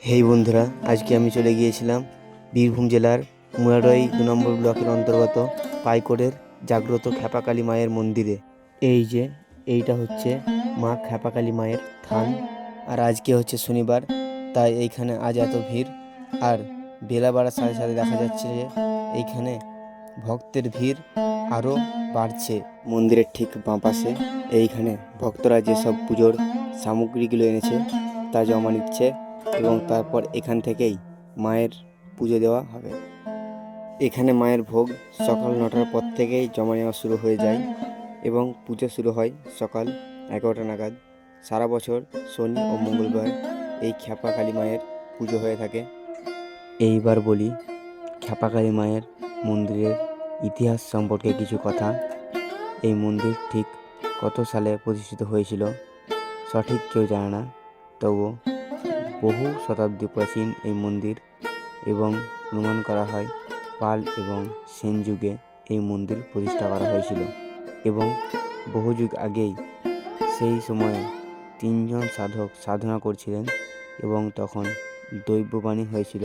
হেই বন্ধুরা, আজকে আমি চলে গিয়েছিলাম বীরভূম জেলার মুরারই 2 নম্বর ব্লকের অন্তর্গত পাইকড়ের জাগ্রত খ্যাপাকালী মায়ের মন্দিরে। এই যে এইটা হচ্ছে মা খ্যাপাকালী মায়ের থান। আর আজকে হচ্ছে শনিবার, তাই এইখানে আজ এত ভিড়। আর বেলা বাড়ার সাথে সাথে দেখা যাচ্ছে যে এইখানে ভক্তের ভিড় আরও বাড়ছে। মন্দিরের ঠিক বাঁ পাশে এইখানে ভক্তরা যেসব পুজোর সামগ্রীগুলো এনেছে তা জমা নিচ্ছে এবং তারপর এখান থেকেই মায়ের পুজো দেওয়া হবে। এখানে মায়ের ভোগ সকাল 9টার পর থেকেই জমা নেওয়া শুরু হয়ে যায় এবং পুজো শুরু হয় সকাল 11টা নাগাদ। সারা বছর শনি ও মঙ্গলবার এই খ্যাপাকালী মায়ের পুজো হয়ে থাকে। এইবার বলি খ্যাপাকালী মায়ের মন্দিরের ইতিহাস সম্পর্কে কিছু কথা। এই মন্দির ঠিক কত সালে প্রতিষ্ঠিত হয়েছিল সঠিক কেউ জানে না, তবুও বহু শতাব্দী প্রাচীন এই মন্দির এবং অনুমান করা হয় পাল এবং সেন যুগে এই মন্দির প্রতিষ্ঠা করা হয়েছিল এবং বহু যুগ আগেই সেই সময়ে 3জন সাধক সাধনা করছিলেন এবং তখন দৈববাণী হয়েছিল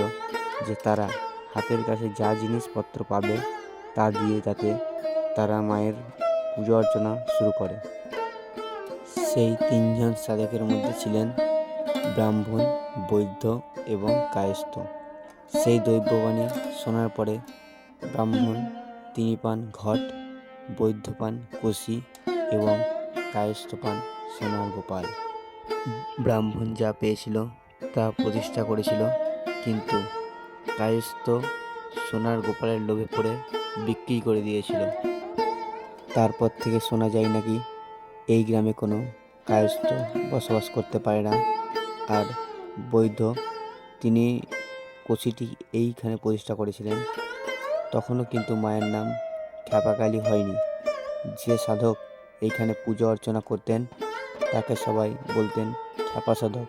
যে তারা হাতের কাছে যা জিনিসপত্র পাবে তা দিয়ে যাতে তারা মায়ের পুজো অর্চনা শুরু করে। সেই 3জন সাধকের মধ্যে ছিলেন ব্রাহ্মণ, বৈদ্য এবং কায়স্থ। সেই দৈববাণী শোনার পরে ব্রাহ্মণ তিনি পান ঘট, বৈদ্য পান কষি এবং কায়স্থ পান সোনার গোপাল। ব্রাহ্মণ যা পেয়েছিল তা প্রতিষ্ঠা করেছিল, কিন্তু কায়স্থ সোনার গোপালের লোভে পড়ে বিক্রি করে দিয়েছিল। তারপর থেকে শোনা যায় নাকি এই গ্রামে কোনো কায়স্থ বসবাস করতে পারে না। আর বৈদ্য তিনি কষিটি এইখানে প্রতিষ্ঠা করেছিলেন। তখনও কিন্তু মায়ের নাম খ্যাপাকালী হয়নি। যে সাধক এইখানে পুজো অর্চনা করতেন তাকে সবাই বলতেন খ্যাপা সাধক।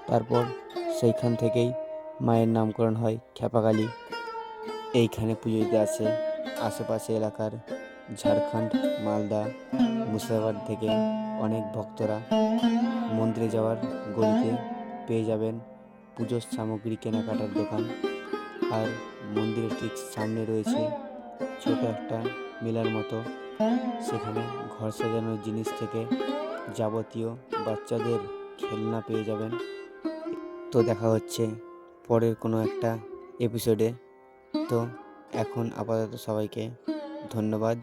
তারপর সেইখান থেকেই মায়ের নামকরণ হয় খ্যাপাকালী। এইখানে পুজো দিতে আসে আশেপাশে এলাকার ঝাড়খণ্ড, মালদা, মুর্শিদাবাদ থেকে অনেক ভক্তরা। মন্দিরে যাওয়ার গলিতে পেয়ে যাবেন পুজোর সামগ্রী কেনাকাটার দোকান। আর মন্দিরের ঠিক সামনে রয়েছে ছোট একটা মেলার মতো, সেখানে ঘর সাজানোর জিনিস থেকে যাবতীয় বাচ্চাদের খেলনা পেয়ে যাবেন। তো দেখা হচ্ছে পরের কোনো একটা এপিসোডে। তো এখন আপাতত সবাইকে ধন্যবাদ।